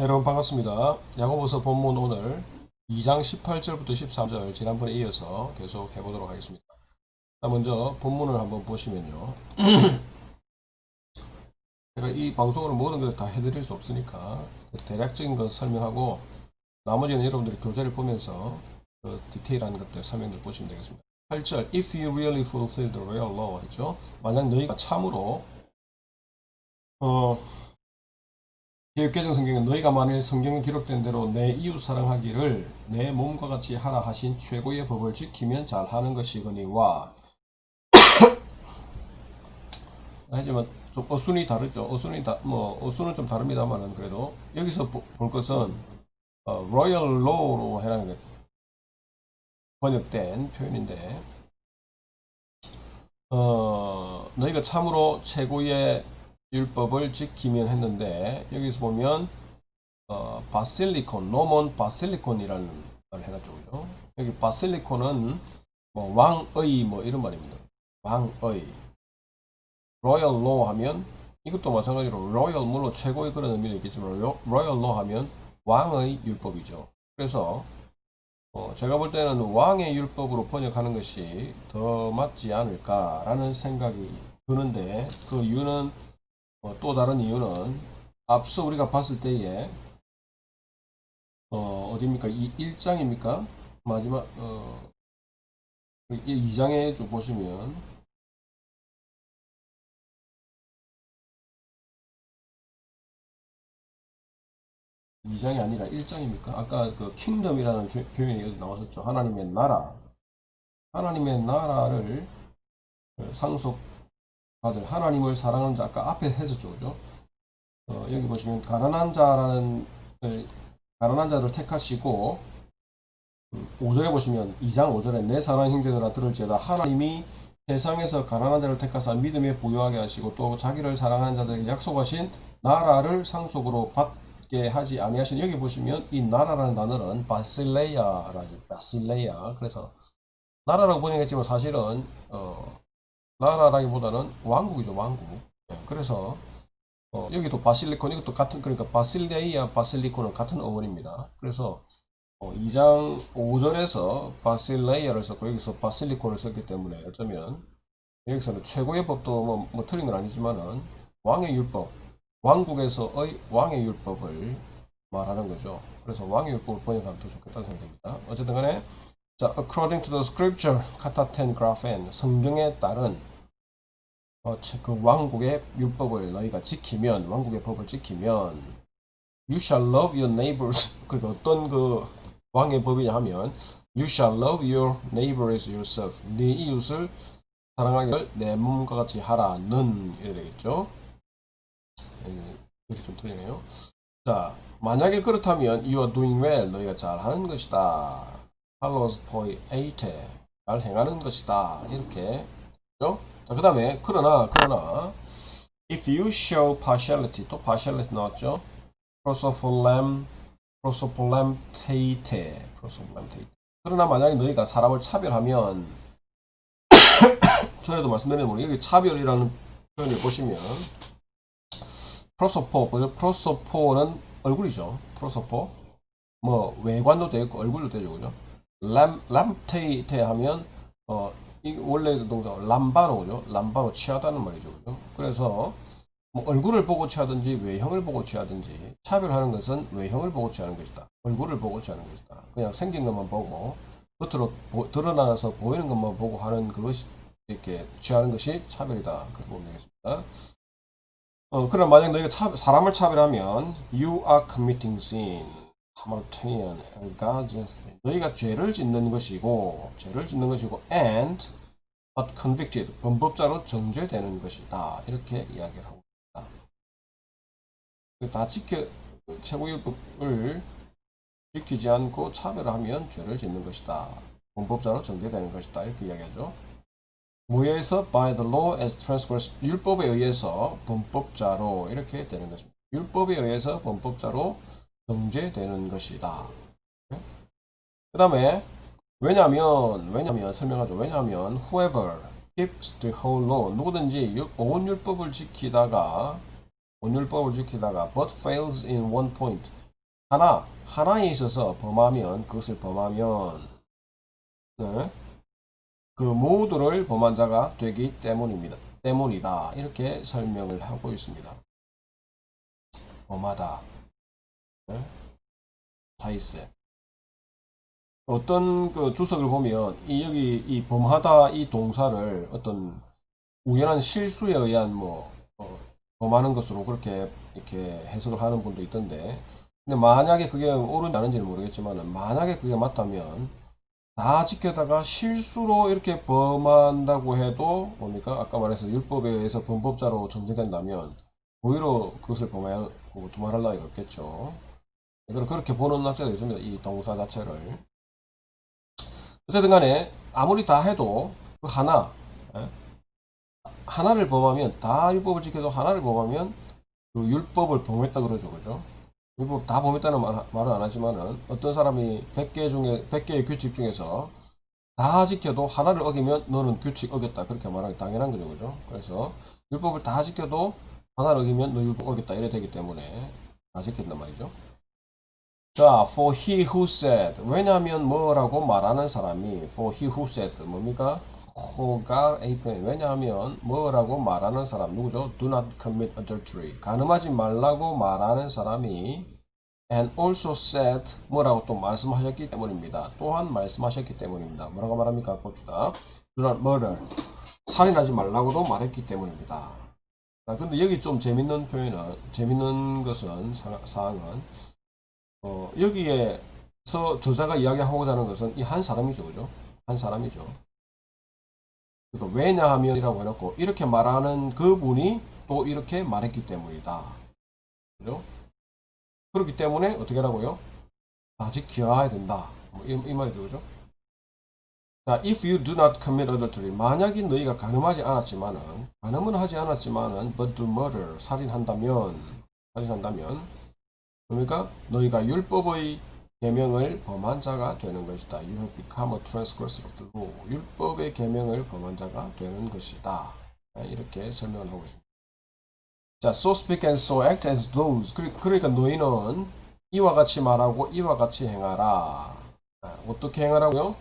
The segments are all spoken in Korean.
여러분 반갑습니다. 야고보서 본문 오늘 2장 18절부터 13절 지난번에 이어서 계속 해보도록 하겠습니다. 먼저 본문을 한번 보시면요. 제가 이 방송으로 모든 것을 다 해드릴 수 없으니까 대략적인 것 설명하고 나머지는 여러분들이 교재를 보면서 그 디테일한 것들 설명을 보시면 되겠습니다. 8절 If you really fulfill the royal law 했죠. 만약 너희가 참으로 개혁개정 성경에 너희가 만일 성경에 기록된 대로 내 이웃 사랑하기를 내 몸과 같이 하라 하신 최고의 법을 지키면 잘하는 것이거니와. 하지만 좀 어순이 다르죠. 어순은 좀 다릅니다만은 그래도 여기서 볼 것은 royal law로 해라는 게 번역된 표현인데 너희가 참으로 최고의 율법을 지키면 했는데 여기서 보면 바실리콘, 로몬 바실리콘이라는 말 해놨죠. 그죠? 여기 바실리콘은 뭐 왕의 뭐 이런 말입니다. 왕의. 로열 로 하면 이것도 마찬가지로 로열 물론 최고의 그런 의미도 있겠지만 로열 로 하면 왕의 율법이죠. 그래서 제가 볼 때는 왕의 율법으로 번역하는 것이 더 맞지 않을까라는 생각이 드는데 그 이유는 또 다른 이유는 앞서 우리가 봤을 때에 어디입니까? 이 1장입니까? 마지막 2장에 좀 보시면 2장이 아니라 1장입니까? 아까 그 킹덤이라는 표현이 여기 나왔었죠. 하나님의 나라. 하나님의 나라를 상속받을 하나님을 사랑하는 자 아까 앞에 했었죠. 그죠? 여기 보시면 가난한 자를 택하시고 5절에 보시면 2장 5절에 내 사랑 형제들아 들을지어다 하나님이 세상에서 가난한 자를 택하사 믿음에 부유하게 하시고 또 자기를 사랑하는 자들에게 약속하신 나라를 상속으로 받게 하지 아니하신. 여기 보시면 이 나라라는 단어는 바실레야라죠. 바실레야. 그래서 나라라고 번역했지만 사실은 나라라기보다는 왕국이죠. 왕국. 그래서 여기도 바실리콘 이것도 같은, 그러니까 바실레이아 바실리콘은 같은 어원입니다. 그래서 2장 5절에서 바실레이아를 썼고 여기서 바실리콘을 썼기 때문에 어쩌면 여기서는 최고의 법도 뭐 틀린 건 아니지만은 왕의 율법, 왕국에서의 왕의 율법을 말하는 거죠. 그래서 왕의 율법을 번역하면 더 좋겠다는 생각입니다. 어쨌든 간에 자, according to the scripture, 카타텐 그라펜, 성경에 따른 그 왕국의 율법을 너희가 지키면, 왕국의 법을 지키면 you shall love your neighbors. 그리고 어떤 그 왕의 법이냐 하면 you shall love your neighbor as yourself. 네 이웃을 사랑하기를 내 몸과 같이 하라는 이래 되겠죠. 이렇게 좀 틀리네요. 자, 만약에 그렇다면 you are doing well. 너희가 잘하는 것이다. Carlos poete. 잘 행하는 것이다. 이렇게 죠. 자, 그 다음에 그러나 if you show partiality, 또 partiality 나왔죠. prosopollamtate. 그러나 만약에 너희가 사람을 차별하면 전에도 말씀드린 대로 여기 차별이라는 표현을 보시면 프로소포는 얼굴이죠. 프로소포 뭐 외관도 되고 얼굴도 되죠. 그죠? 람테이테 하면 이 원래 동사 람바노죠. 람바노 취하다는 말이죠. 그죠? 그래서 뭐 얼굴을 보고 취하든지 외형을 보고 취하든지 차별하는 것은 외형을 보고 취하는 것이다. 얼굴을 보고 취하는 것이다. 그냥 생긴 것만 보고 겉으로 드러나서 보이는 것만 보고 하는 그것이 이렇게 취하는 것이 차별이다. 그렇게 보면 되겠습니다. 그럼 만약 너희가 사람을 차별하면 you are committing sin. 하마르테니안 너희가 죄를 짓는 것이고 and but convicted 범법자로 정죄되는 것이다. 이렇게 이야기를 하고 있다. 다 최고율법을 지키지 않고 차별하면 죄를 짓는 것이다. 범법자로 정죄되는 것이다. 이렇게 이야기하죠. 무에서 by the law as transgressed 율법에 의해서 범법자로 이렇게 되는 것입니다. 율법에 의해서 범법자로 정죄되는 것이다. 그 다음에 왜냐하면 설명하죠. 왜냐하면 whoever keeps the whole law 누구든지 온 율법을 지키다가 but fails in one point 하나에 있어서 범하면, 그것을 범하면, 네, 그 모두를 범한 자가 되기 때문이다. 이렇게 설명을 하고 있습니다. 범하다. 네, 다이스. 어떤 그 주석을 보면, 여기 이 범하다 이 동사를 어떤 우연한 실수에 의한 범하는 것으로 그렇게 이렇게 해석을 하는 분도 있던데, 근데 만약에 그게 옳은지 아닌지는 모르겠지만, 만약에 그게 맞다면, 다 지켜다가 실수로 이렇게 범한다고 해도 뭡니까? 아까 말해서 율법에 의해서 범법자로 정죄된다면 고의로 그것을 두말할 나위가 없겠죠. 그렇게 보는 학자도 있습니다. 이 동사 자체를. 어쨌든 간에 아무리 다 해도 그 예? 하나를 범하면, 다 율법을 지켜도 하나를 범하면 그 율법을 범했다 그러죠. 그죠? 율법 다 범했다는 말은 안 하지만은 어떤 사람이 100개의 규칙 중에서 다 지켜도 하나를 어기면 너는 규칙 어겼다. 그렇게 말하기 당연한 거죠. 그죠? 그래서 율법을 다 지켜도 하나를 어기면 너 율법 어겼다. 이래 되기 때문에 다 지킨단 말이죠. 자, for he who said. 왜냐하면 뭐라고 말하는 사람이 for he who said 뭡니까? 호가 에이펜. 왜냐하면 뭐라고 말하는 사람 누구죠? Do not commit adultery. 간음하지 말라고 말하는 사람이 and also said 뭐라고 또 말씀하셨기 때문입니다. 또한 말씀하셨기 때문입니다. 뭐라고 말합니까? 봅시다. Do not murder. 살인하지 말라고도 말했기 때문입니다. 자, 근데 여기 좀 재밌는 것은, 사항은, 여기에서 저자가 이야기하고자 하는 것은 이 한 사람이죠. 그죠? 한 사람이죠. 그러니까 왜냐하면이라고 해놓고 이렇게 말하는 그분이 또 이렇게 말했기 때문이다. 그죠? 그렇기 때문에 어떻게 하라고요? 다 지켜야 된다. 이 말이죠. 그죠? 자, if you do not commit adultery. 만약에 너희가 간음은 하지 않았지만은, but do murder. 살인한다면, 그러니까 너희가 율법의 계명을 범한 자가 되는 것이다. You have become a transgressor of the law. 율법의 계명을 범한 자가 되는 것이다. 이렇게 설명을 하고 있습니다. 자, so speak and so act as those. 그러니까 너희는 이와 같이 말하고 이와 같이 행하라. 어떻게 행하라고요?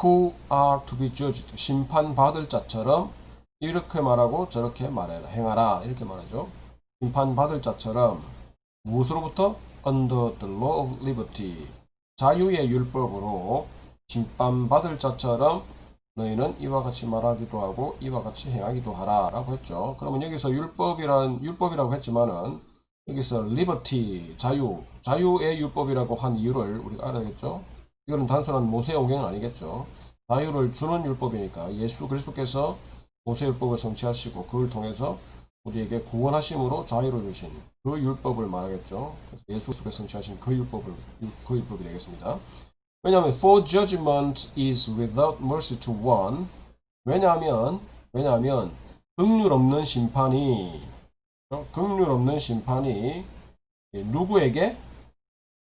Who are to be judged. 심판받을 자처럼 이렇게 말하고 저렇게 말해라. 행하라. 이렇게 말하죠. 심판받을 자처럼 무엇으로부터? Under the law of liberty. 자유의 율법으로 심판받을 자처럼 너희는 이와 같이 말하기도 하고 이와 같이 행하기도 하라 라고 했죠. 그러면 여기서 율법이라고 했지만은 여기서 liberty, 자유의 율법이라고 한 이유를 우리가 알아야겠죠. 이거는 단순한 모세오경은 아니겠죠. 자유를 주는 율법이니까 예수 그리스도께서 모세율법을 성취하시고 그걸 통해서 우리에게 구원하심으로 자유를 주신 그 율법을 말하겠죠. 예수 그리스도께서 성취하신 그 율법이 되겠습니다. 왜냐하면 for judgment is without mercy to one. 왜냐하면 긍휼 없는 심판이 누구에게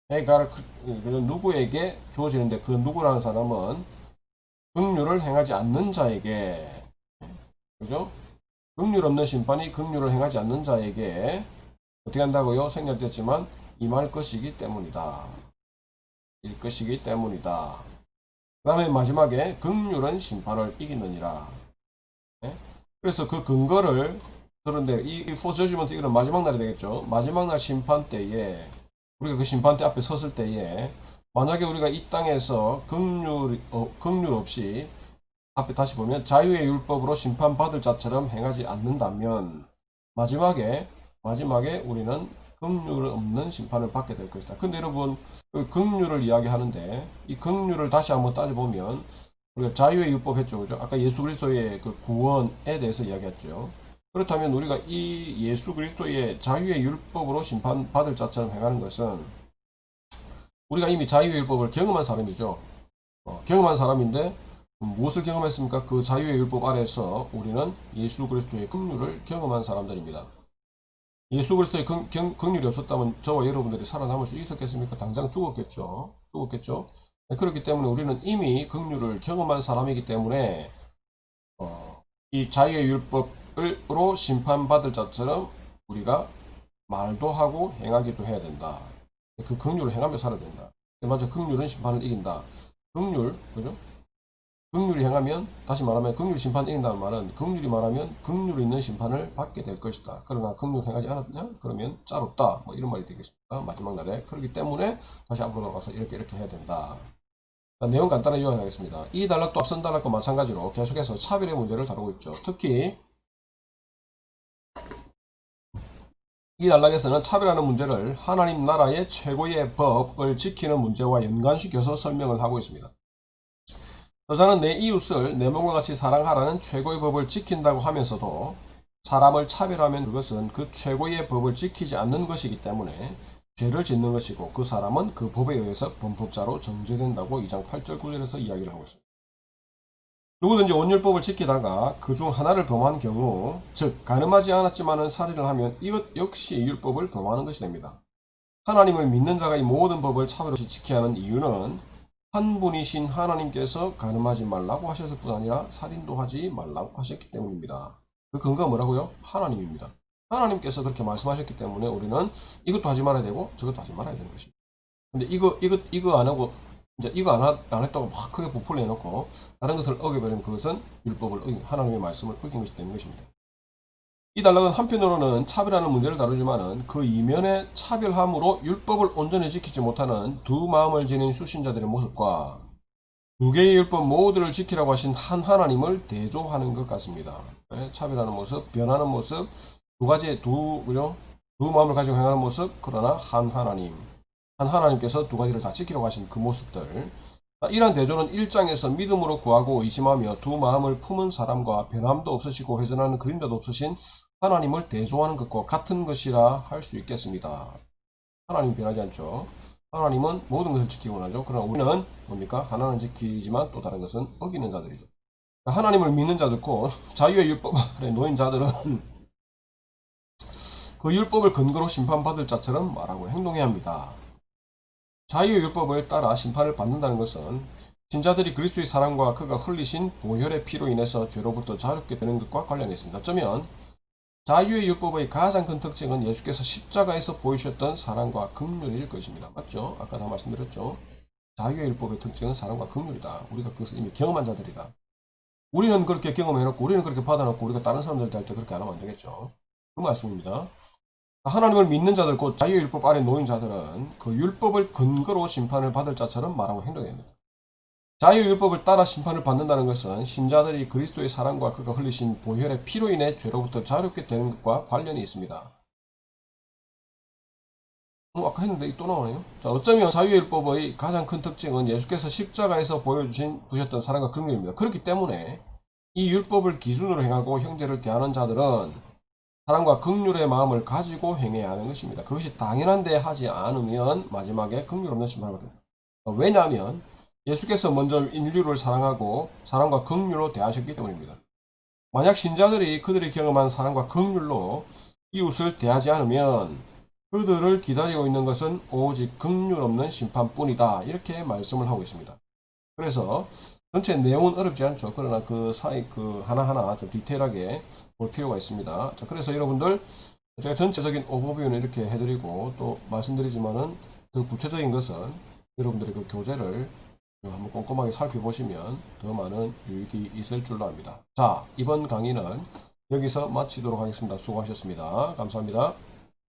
누구에게 주어지는데, 그 누구라는 사람은 긍휼을 행하지 않는 자에게, 그죠? 긍휼 없는 심판이 긍휼을 행하지 않는 자에게 어떻게 한다고요? 생략됐지만 임할 것이기 때문이다. 그 다음에 마지막에 긍휼은 심판을 이기느니라. 네? 그래서 그 근거를, 그런데 이 for judgment, 이거는 마지막 날이 되겠죠. 마지막 날 심판 때에, 우리가 그 심판대 앞에 섰을 때에 만약에 우리가 이 땅에서 긍휼 없이, 앞에 다시 보면 자유의 율법으로 심판받을 자처럼 행하지 않는다면 마지막에 우리는 긍휼 없는 심판을 받게 될 것이다. 근데 여러분, 그 긍휼을 이야기하는데 이 긍휼을 다시 한번 따져보면 우리가 자유의 율법 했죠. 그죠? 아까 예수 그리스도의 그 구원에 대해서 이야기했죠. 그렇다면 우리가 이 예수 그리스도의 자유의 율법으로 심판받을 자처럼 행하는 것은 우리가 이미 자유의 율법을 경험한 사람이죠. 경험한 사람인데 무엇을 경험했습니까? 그 자유의 율법 아래에서 우리는 예수 그리스도의 긍휼을 경험한 사람들입니다. 예수 그리스도의 긍휼이 없었다면 저와 여러분들이 살아남을 수 있었겠습니까? 당장 죽었겠죠. 그렇기 때문에 우리는 이미 긍휼을 경험한 사람이기 때문에 이 자유의 율법으로 심판받을 자처럼 우리가 말도 하고 행하기도 해야 된다. 그 긍휼을 행하며 살아야 된다. 맞아. 긍휼은 심판을 이긴다. 긍휼, 그죠? 긍휼이 행하면, 다시 말하면 긍휼 심판을 이긴다는 말은 긍휼이 말하면 긍휼이 있는 심판을 받게 될 것이다. 그러나 긍휼 행하지 않았냐? 그러면 짤없다. 뭐 이런 말이 되겠습니다. 마지막 날에. 그렇기 때문에 다시 앞으로 돌아가서 이렇게 해야 된다. 내용 간단하게 요약하겠습니다. 이 단락도 앞선 단락과 마찬가지로 계속해서 차별의 문제를 다루고 있죠. 특히 이 단락에서는 차별하는 문제를 하나님 나라의 최고의 법을 지키는 문제와 연관시켜서 설명을 하고 있습니다. 저자는 내 이웃을 내 몸과 같이 사랑하라는 최고의 법을 지킨다고 하면서도 사람을 차별하면 그것은 그 최고의 법을 지키지 않는 것이기 때문에 죄를 짓는 것이고 그 사람은 그 법에 의해서 범법자로 정죄된다고 2장 8절 9절에서 이야기를 하고 있습니다. 누구든지 온율법을 지키다가 그 중 하나를 범한 경우, 즉 가늠하지 않았지만은 살인을 하면 이것 역시 율법을 범하는 것이 됩니다. 하나님을 믿는 자가 이 모든 법을 차별 없이 지켜야 하는 이유는 한 분이신 하나님께서 가늠하지 말라고 하셨을 뿐 아니라 살인도 하지 말라고 하셨기 때문입니다. 그 근거가 뭐라고요? 하나님입니다. 하나님께서 그렇게 말씀하셨기 때문에 우리는 이것도 하지 말아야 되고 저것도 하지 말아야 되는 것입니다. 근데 이거 안 하고 이제 이거 안 했다고 막 크게 부풀려 놓고 다른 것을 어겨버리면 그것은 율법을 하나님의 말씀을 어긴 것이 되는 것입니다. 이 단락은 한편으로는 차별하는 문제를 다루지만은 그 이면의 차별함으로 율법을 온전히 지키지 못하는 두 마음을 지닌 수신자들의 모습과 두 개의 율법 모두를 지키라고 하신 한 하나님을 대조하는 것 같습니다. 차별하는 모습, 변하는 모습, 두 마음을 가지고 행하는 모습, 그러나 한 하나님께서 두 가지를 다 지키라고 하신 그 모습들. 이러한 대조는 1장에서 믿음으로 구하고 의심하며 두 마음을 품은 사람과 변함도 없으시고 회전하는 그림자도 없으신 하나님을 대조하는 것과 같은 것이라 할 수 있겠습니다. 하나님 변하지 않죠. 하나님은 모든 것을 지키고 원하죠. 그러나 우리는 뭡니까? 하나는 지키지만 또 다른 것은 어기는 자들이죠. 하나님을 믿는 자들고 자유의 율법 아래 놓인 자들은 그 율법을 근거로 심판받을 자처럼 말하고 행동해야 합니다. 자유의 율법을 따라 심판을 받는다는 것은 신자들이 그리스도의 사랑과 그가 흘리신 보혈의 피로 인해서 죄로부터 자유롭게 되는 것과 관련이 있습니다. 어쩌면 자유의 율법의 가장 큰 특징은 예수께서 십자가에서 보이셨던 사랑과 긍휼일 것입니다. 맞죠? 아까 다 말씀드렸죠. 자유의 율법의 특징은 사랑과 긍휼이다. 우리가 그것을 이미 경험한 자들이다. 우리는 그렇게 경험해놓고 우리는 그렇게 받아놓고 우리가 다른 사람들한테 할 때 그렇게 안 하면 안 되겠죠. 그 말씀입니다. 하나님을 믿는 자들, 곧 자유의 율법 아래 놓인 자들은 그 율법을 근거로 심판을 받을 자처럼 말하고 행동해야 됩니다. 자유의 율법을 따라 심판을 받는다는 것은 신자들이 그리스도의 사랑과 그가 흘리신 보혈의 피로 인해 죄로부터 자유롭게 되는 것과 관련이 있습니다. 아까 했는데 또 나오네요. 자, 어쩌면 자유의 율법의 가장 큰 특징은 예수께서 십자가에서 보여주셨던 사랑과 긍휼입니다. 그렇기 때문에 이 율법을 기준으로 행하고 형제를 대하는 자들은 사랑과 긍휼의 마음을 가지고 행해야 하는 것입니다. 그것이 당연한데 하지 않으면 마지막에 긍휼 없는 심판을 받습니다. 왜냐하면 예수께서 먼저 인류를 사랑하고 사랑과 긍휼로 대하셨기 때문입니다. 만약 신자들이 그들이 경험한 사랑과 긍휼로 이웃을 대하지 않으면 그들을 기다리고 있는 것은 오직 긍휼 없는 심판뿐이다. 이렇게 말씀을 하고 있습니다. 그래서 전체 내용은 어렵지 않죠. 그러나 그 사이 하나하나 좀 디테일하게 볼 필요가 있습니다. 자, 그래서 여러분들 제가 전체적인 오버뷰는 이렇게 해드리고 또 말씀드리지만은 더 구체적인 것은 여러분들의 그 교재를 한번 꼼꼼하게 살펴보시면 더 많은 유익이 있을 줄로 압니다. 자, 이번 강의는 여기서 마치도록 하겠습니다. 수고하셨습니다. 감사합니다.